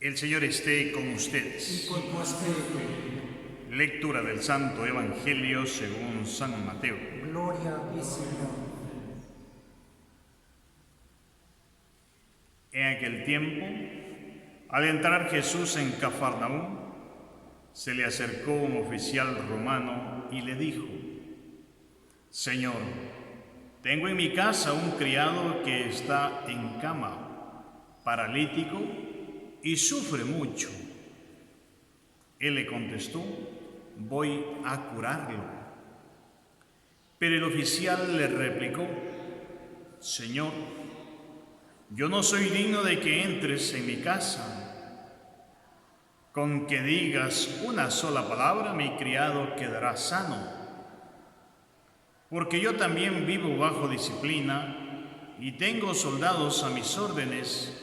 El Señor esté con ustedes. Y con tu espíritu. Lectura del Santo Evangelio según San Mateo. Gloria a ti, Señor. En aquel tiempo, al entrar Jesús en Cafarnaúm, se le acercó un oficial romano y le dijo: Señor, tengo en mi casa un criado que está en cama, paralítico, y sufre mucho. Él le contestó: voy a curarlo. Pero el oficial le replicó: Señor, yo no soy digno de que entres en mi casa. Con que digas una sola palabra, mi criado quedará sano. Porque yo también vivo bajo disciplina y tengo soldados a mis órdenes.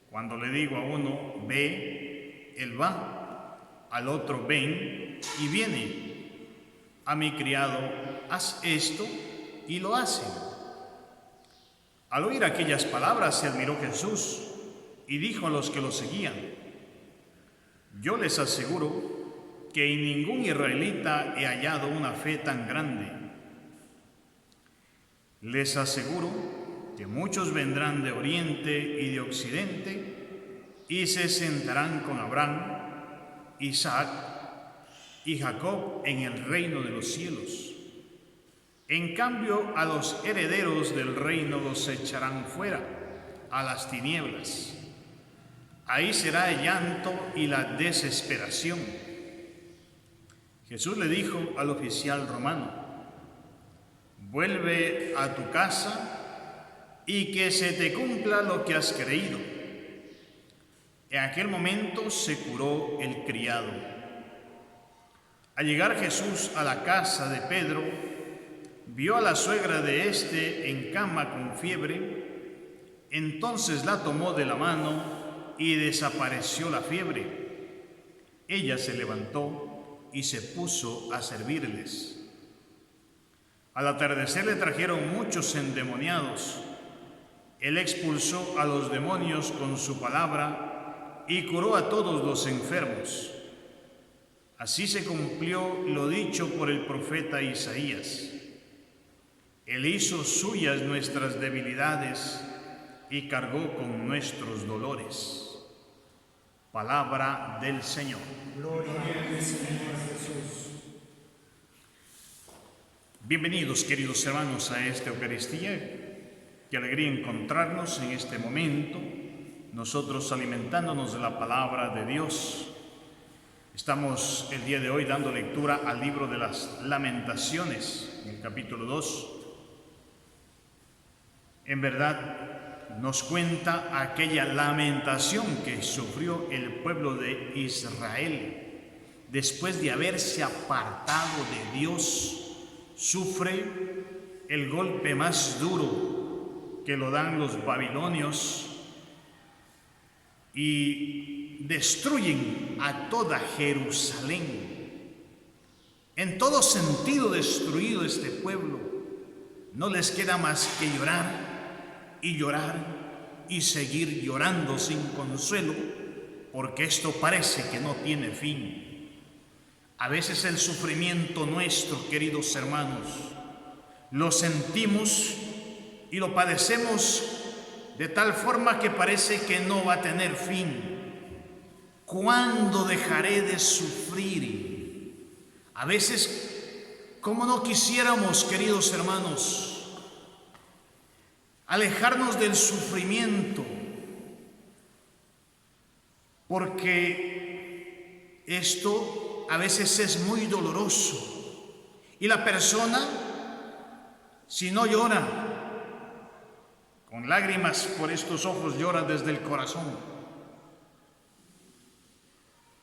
Cuando le digo a uno, ve, él va. Al otro, ven, y viene. A mi criado, haz esto, y lo hace. Al oír aquellas palabras se admiró Jesús y dijo a los que lo seguían: yo les aseguro que en ningún israelita he hallado una fe tan grande. Les aseguro que muchos vendrán de oriente y de occidente y se sentarán con Abraham, Isaac y Jacob en el reino de los cielos. En cambio, a los herederos del reino los echarán fuera, a las tinieblas. Ahí será el llanto y la desesperación. Jesús le dijo al oficial romano: vuelve a tu casa y que se te cumpla lo que has creído. En aquel momento se curó el criado. Al llegar Jesús a la casa de Pedro, vio a la suegra de éste en cama con fiebre. Entonces la tomó de la mano y desapareció la fiebre. Ella se levantó y se puso a servirles. Al atardecer le trajeron muchos endemoniados. Él expulsó a los demonios con su palabra y curó a todos los enfermos. Así se cumplió lo dicho por el profeta Isaías: Él hizo suyas nuestras debilidades y cargó con nuestros dolores. Palabra del Señor. Gloria a ti, Señor Jesús. Bienvenidos, queridos hermanos, a esta Eucaristía. Qué alegría encontrarnos en este momento, nosotros alimentándonos de la palabra de Dios. Estamos el día de hoy dando lectura al libro de las Lamentaciones, en el capítulo 2. En verdad, nos cuenta aquella lamentación que sufrió el pueblo de Israel después de haberse apartado de Dios. Sufre el golpe más duro que lo dan los babilonios y destruyen a toda Jerusalén. En todo sentido destruido este pueblo. No les queda más que llorar y llorar y seguir llorando sin consuelo, porque esto parece que no tiene fin. A veces el sufrimiento nuestro, queridos hermanos, lo sentimos y lo padecemos de tal forma que parece que no va a tener fin. ¿Cuándo dejaré de sufrir? A veces, como no quisiéramos, queridos hermanos, alejarnos del sufrimiento, porque esto a veces es muy doloroso y la persona, si no llora con lágrimas por estos ojos, llora desde el corazón.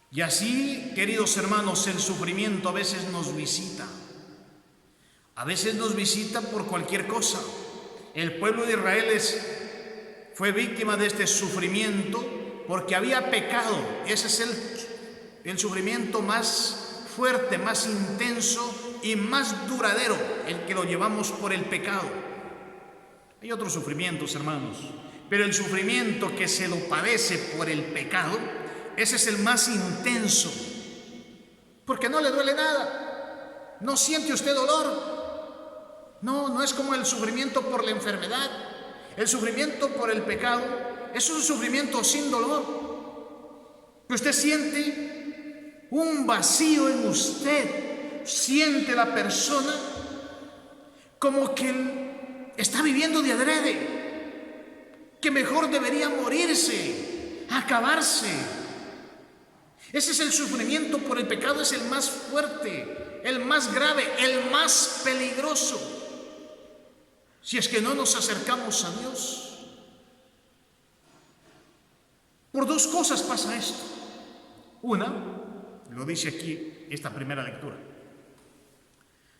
Y así, queridos hermanos, el sufrimiento a veces nos visita. A veces nos visita por cualquier cosa. El pueblo de Israel fue víctima de este sufrimiento porque había pecado. Ese es el sufrimiento más fuerte, más intenso y más duradero, el que lo llevamos por el pecado. Hay otros sufrimientos, hermanos, pero el sufrimiento que se lo padece por el pecado, ese es el más intenso, porque no le duele nada, no siente usted dolor. No es como el sufrimiento por la enfermedad. El sufrimiento por el pecado es un sufrimiento sin dolor, que usted siente un vacío en usted, siente la persona como que está viviendo de adrede, que mejor debería morirse, acabarse. Ese es el sufrimiento por el pecado, es el más fuerte, el más grave, el más peligroso. Si es que no nos acercamos a Dios. Por dos cosas pasa esto. Una, lo dice aquí esta primera lectura.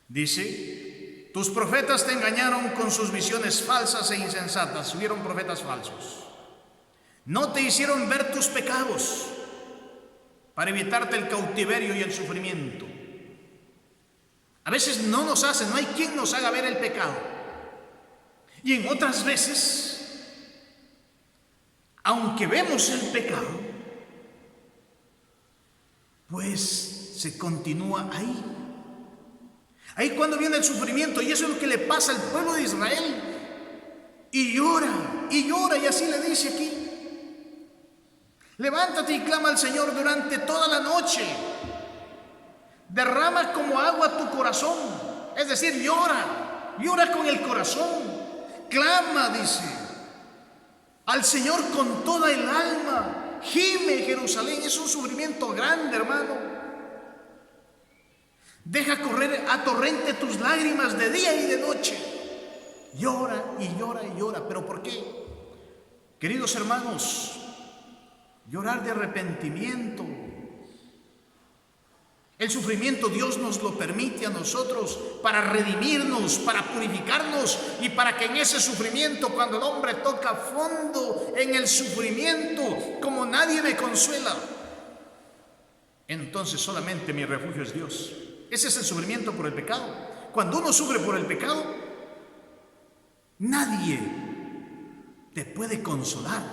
Dice: tus profetas te engañaron con sus visiones falsas e insensatas. Hubieron profetas falsos. No te hicieron ver tus pecados para evitarte el cautiverio y el sufrimiento. A veces no hay quien nos haga ver el pecado. Y en otras veces, aunque vemos el pecado, pues se continúa ahí. Ahí cuando viene el sufrimiento, y eso es lo que le pasa al pueblo de Israel. Y llora, y así le dice aquí: levántate y clama al Señor durante toda la noche. Derrama como agua tu corazón. Es decir, llora con el corazón. Clama, dice, al Señor con toda el alma. Gime, Jerusalén. Es un sufrimiento grande, hermano. Deja correr a torrente tus lágrimas de día y de noche. Llora y llora. ¿Pero por qué? Queridos hermanos, llorar de arrepentimiento. El sufrimiento Dios nos lo permite a nosotros para redimirnos, para purificarnos y para que en ese sufrimiento, cuando el hombre toca fondo en el sufrimiento, como nadie me consuela, entonces solamente mi refugio es Dios. Ese es el sufrimiento por el pecado. Cuando uno sufre por el pecado, nadie te puede consolar,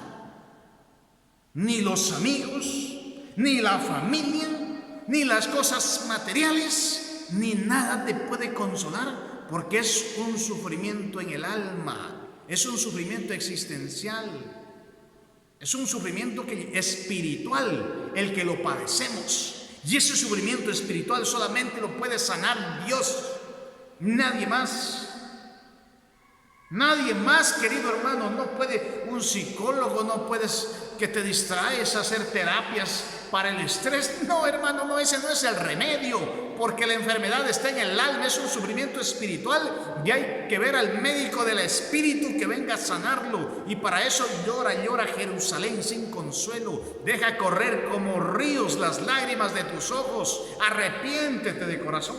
ni los amigos, ni la familia, ni las cosas materiales, ni nada te puede consolar, porque es un sufrimiento en el alma, es un sufrimiento existencial, es un sufrimiento espiritual el que lo padecemos. Y ese sufrimiento espiritual solamente lo puede sanar Dios, nadie más. Nadie más, querido hermano. No puede un psicólogo, no puedes que te distraes a hacer terapias para el estrés. No, hermano, no, ese no es el remedio, porque la enfermedad está en el alma, es un sufrimiento espiritual y hay que ver al médico del espíritu que venga a sanarlo. Y para eso llora Jerusalén sin consuelo. Deja correr como ríos las lágrimas de tus ojos. Arrepiéntete de corazón,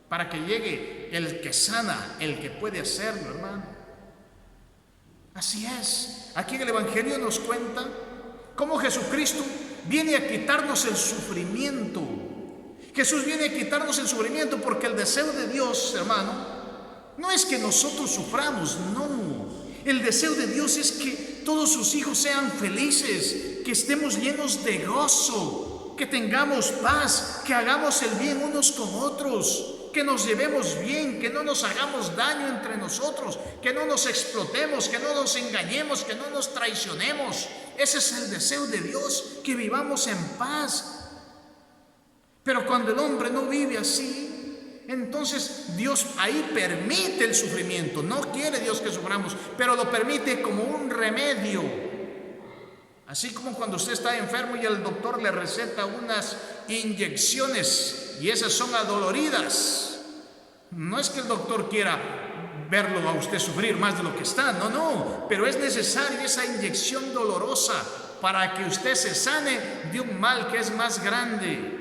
para que llegue el que sana, el que puede hacerlo, hermano. Así es. Aquí en el Evangelio nos cuenta cómo Jesucristo viene a quitarnos el sufrimiento. Jesús viene a quitarnos el sufrimiento porque el deseo de Dios, hermano, no es que nosotros suframos, no. El deseo de Dios es que todos sus hijos sean felices, que estemos llenos de gozo, que tengamos paz, que hagamos el bien unos con otros, que nos llevemos bien, que no nos hagamos daño entre nosotros, que no nos explotemos, que no nos engañemos, que no nos traicionemos. Ese es el deseo de Dios, que vivamos en paz. Pero cuando el hombre no vive así, entonces Dios ahí permite el sufrimiento. No quiere Dios que suframos, pero lo permite como un remedio. Así como cuando usted está enfermo y el doctor le receta unas inyecciones y esas son adoloridas. No es que el doctor quiera verlo a usted sufrir más de lo que está, no, pero es necesaria esa inyección dolorosa para que usted se sane de un mal que es más grande.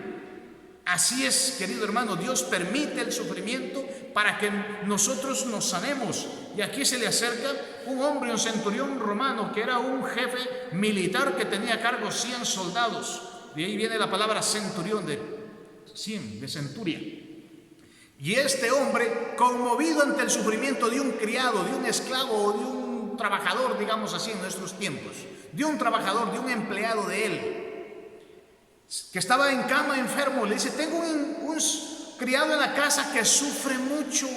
Así es, querido hermano, Dios permite el sufrimiento para que nosotros nos sanemos. Y aquí se le acerca un hombre, un centurión romano, que era un jefe militar que tenía a cargo 100 soldados. De ahí viene la palabra centurión, de 100, de centuria. Y este hombre, conmovido ante el sufrimiento de un criado, de un esclavo o de un un trabajador, digamos así en nuestros tiempos, de un trabajador, de un empleado de él, que estaba en cama enfermo. Le dice: tengo un criado en la casa que sufre mucho.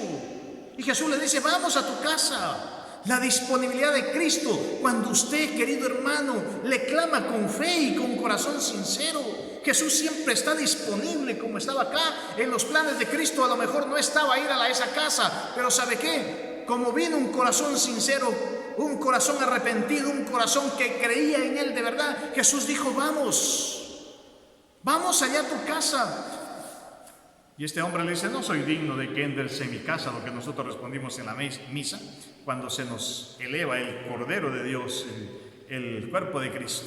Y Jesús le dice: vamos a tu casa. La disponibilidad de Cristo, cuando usted, querido hermano, le clama con fe y con corazón sincero, Jesús siempre está disponible. Como estaba acá en los planes de Cristo, a lo mejor no estaba ir a esa casa, pero ¿sabe qué? Como vino un corazón sincero, un corazón arrepentido, un corazón que creía en Él de verdad, Jesús dijo: vamos allá a tu casa. Y este hombre le dice: no soy digno de que entres en mi casa. Lo que nosotros respondimos en la misa, cuando se nos eleva el Cordero de Dios, el cuerpo de Cristo.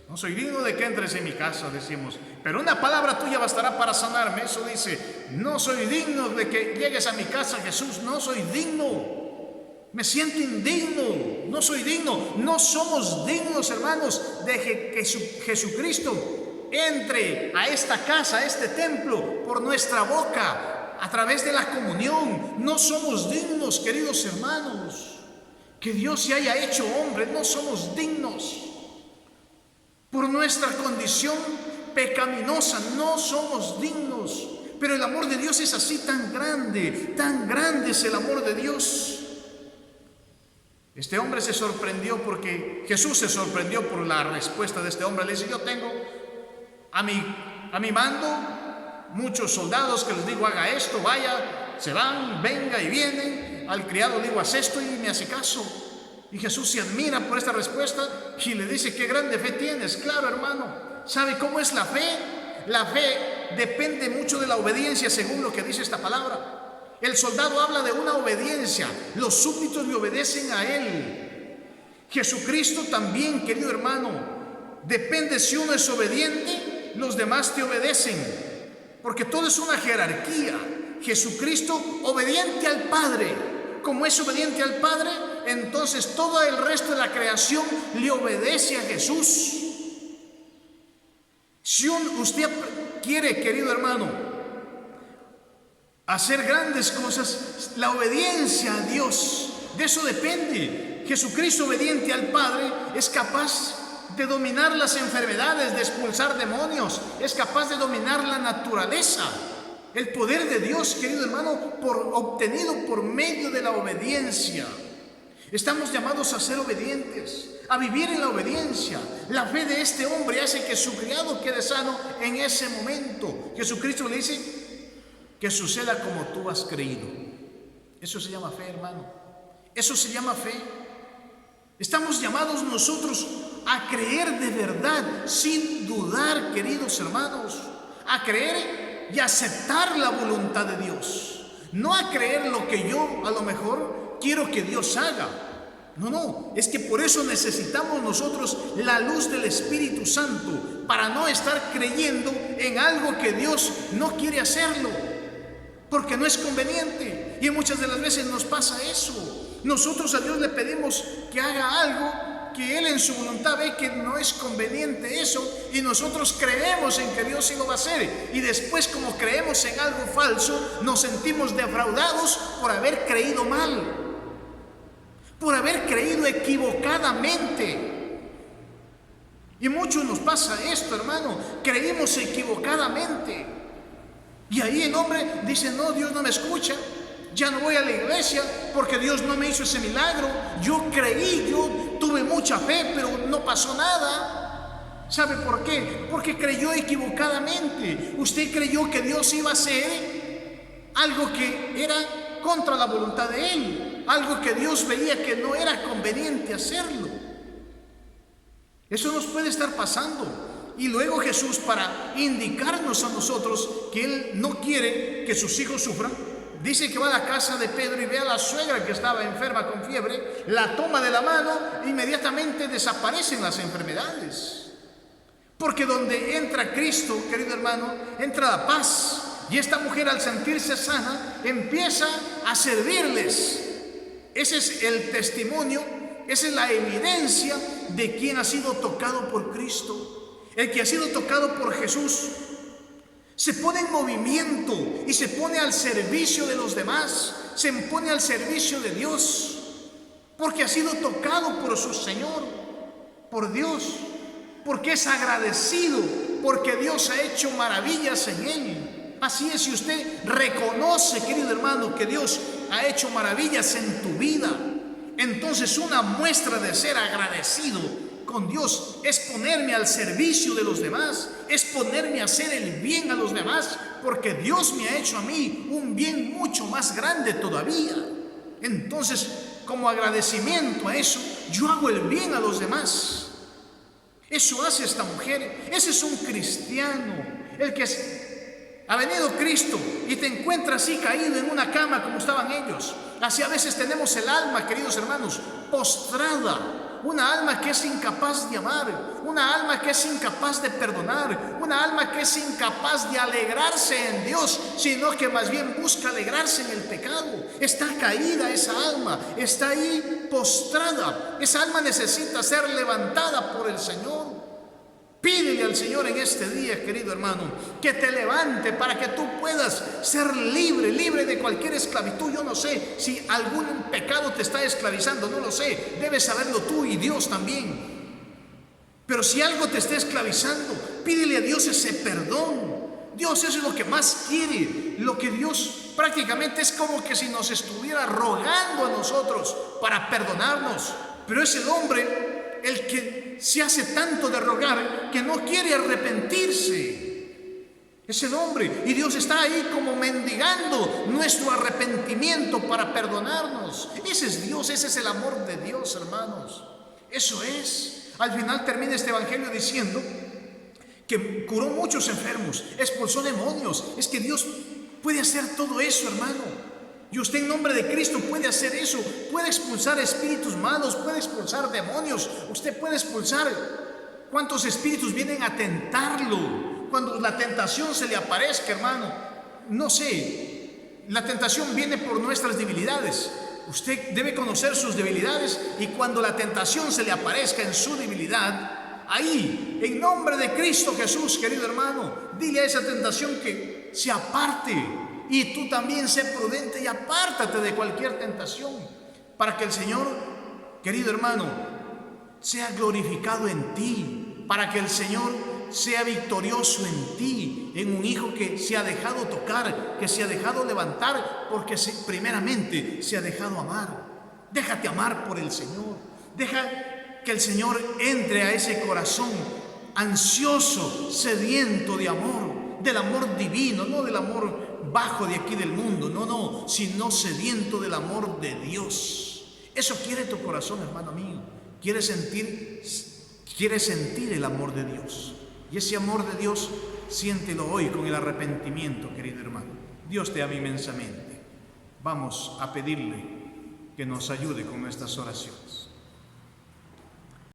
No soy digno de que entres en mi casa, decimos, pero una palabra tuya bastará para sanarme. Eso dice: no soy digno de que llegues a mi casa, Jesús, no soy digno. Me siento indigno, no soy digno. No somos dignos, hermanos, de que Jesucristo entre a esta casa, a este templo, por nuestra boca, a través de la comunión. No somos dignos, queridos hermanos. Que Dios se haya hecho hombre, no somos dignos. Por nuestra condición pecaminosa, no somos dignos. Pero el amor de Dios es así, tan grande es el amor de Dios. Este hombre se sorprendió, porque Jesús se sorprendió por la respuesta de este hombre. Le dice: yo tengo a mi mando muchos soldados que les digo: haga esto, vaya, se van, venga y vienen. Al criado le digo: haz esto, y me hace caso. Y Jesús se admira por esta respuesta y le dice: qué grande fe tienes. Claro, hermano, ¿sabe cómo es la fe? La fe depende mucho de la obediencia, según lo que dice esta palabra. El soldado habla de una obediencia, los súbditos le obedecen a él. Jesucristo también, querido hermano, depende. Si uno es obediente, los demás te obedecen, porque todo es una jerarquía. Jesucristo obediente al Padre, como es obediente al Padre, entonces todo el resto de la creación le obedece a Jesús. Si usted quiere, querido hermano, hacer grandes cosas, la obediencia a Dios, de eso depende. Jesucristo, obediente al Padre, es capaz de dominar las enfermedades, de expulsar demonios, es capaz de dominar la naturaleza. El poder de Dios, querido hermano, obtenido por medio de la obediencia. Estamos llamados a ser obedientes, a vivir en la obediencia. La fe de este hombre hace que su criado quede sano en ese momento. Jesucristo le dice: que suceda como tú has creído. Eso se llama fe, hermano. Eso se llama fe. Estamos llamados nosotros a creer de verdad, sin dudar, queridos hermanos. A creer y aceptar la voluntad de Dios. No a creer lo que yo a lo mejor quiero que Dios haga. No, es que por eso necesitamos nosotros la luz del Espíritu Santo, para no estar creyendo en algo que Dios no quiere hacerlo, porque no es conveniente. Y muchas de las veces nos pasa eso. Nosotros a Dios le pedimos que haga algo que Él en su voluntad ve que no es conveniente eso, y nosotros creemos en que Dios sí lo va a hacer, y después, como creemos en algo falso, nos sentimos defraudados por haber creído mal, por haber creído equivocadamente. Y mucho nos pasa esto, hermano. Creímos equivocadamente, y ahí el hombre dice: no, Dios no me escucha, ya no voy a la iglesia porque Dios no me hizo ese milagro. Yo creí, yo tuve mucha fe, pero no pasó nada. ¿Sabe por qué? Porque creyó equivocadamente. Usted creyó que Dios iba a hacer algo que era contra la voluntad de Él, algo que Dios veía que no era conveniente hacerlo. Eso nos puede estar pasando. Y luego Jesús, para indicarnos a nosotros que Él no quiere que sus hijos sufran, dice que va a la casa de Pedro y ve a la suegra que estaba enferma con fiebre, la toma de la mano, inmediatamente desaparecen las enfermedades. Porque donde entra Cristo, querido hermano, entra la paz. Y esta mujer, al sentirse sana, empieza a servirles. Ese es el testimonio, esa es la evidencia de quien ha sido tocado por Cristo. El que ha sido tocado por Jesús se pone en movimiento y se pone al servicio de los demás, se pone al servicio de Dios. porque ha sido tocado por su Señor, por Dios, porque es agradecido, porque Dios ha hecho maravillas en él. Así es, si usted reconoce, querido hermano, que Dios ha hecho maravillas en tu vida, entonces una muestra de ser agradecido con Dios es ponerme al servicio de los demás, es ponerme a hacer el bien a los demás, porque Dios me ha hecho a mí un bien mucho más grande todavía. Entonces, como agradecimiento a eso, yo hago el bien a los demás. Eso hace esta mujer. Ese es un cristiano, el que ha venido Cristo y te encuentras así caído en una cama como estaban ellos. Así a veces tenemos el alma, queridos hermanos, postrada. Una alma que es incapaz de amar, una alma que es incapaz de perdonar, una alma que es incapaz de alegrarse en Dios, sino que más bien busca alegrarse en el pecado. Está caída esa alma, está ahí postrada. Esa alma necesita ser levantada por el Señor. Pídele al Señor en este día, querido hermano, que te levante para que tú puedas ser libre, libre de cualquier esclavitud. Yo no sé si algún pecado te está esclavizando, no lo sé, debes saberlo tú y Dios también. Pero si algo te está esclavizando, pídele a Dios ese perdón. Dios, eso es lo que más quiere. Lo que Dios prácticamente es como que si nos estuviera rogando a nosotros para perdonarnos. Pero es el hombre el que se hace tanto de rogar que no quiere arrepentirse. Es el hombre, y Dios está ahí como mendigando nuestro arrepentimiento para perdonarnos. Ese es Dios, ese es el amor de Dios, hermanos. Eso es. Al final termina este evangelio diciendo que curó muchos enfermos, expulsó demonios. Es que Dios puede hacer todo eso, hermano. Y usted en nombre de Cristo puede hacer eso. Puede expulsar espíritus malos, puede expulsar demonios. Usted puede expulsar cuántos espíritus vienen a tentarlo. Cuando la tentación se le aparezca, hermano, no sé, la tentación viene por nuestras debilidades. Usted debe conocer sus debilidades, y cuando la tentación se le aparezca en su debilidad, ahí, en nombre de Cristo Jesús, querido hermano, dile a esa tentación que se aparte. Y tú también sé prudente y apártate de cualquier tentación, para que el Señor, querido hermano, sea glorificado en ti, para que el Señor sea victorioso en ti, en un hijo que se ha dejado tocar, que se ha dejado levantar, porque primeramente se ha dejado amar. Déjate amar por el Señor. Deja que el Señor entre a ese corazón ansioso, sediento de amor, del amor divino, no del amor bajo de aquí del mundo, no, sino sediento del amor de Dios. Eso quiere tu corazón, hermano mío. Quiere sentir el amor de Dios. Y ese amor de Dios, siéntelo hoy con el arrepentimiento, querido hermano. Dios te ama inmensamente. Vamos a pedirle que nos ayude con nuestras oraciones.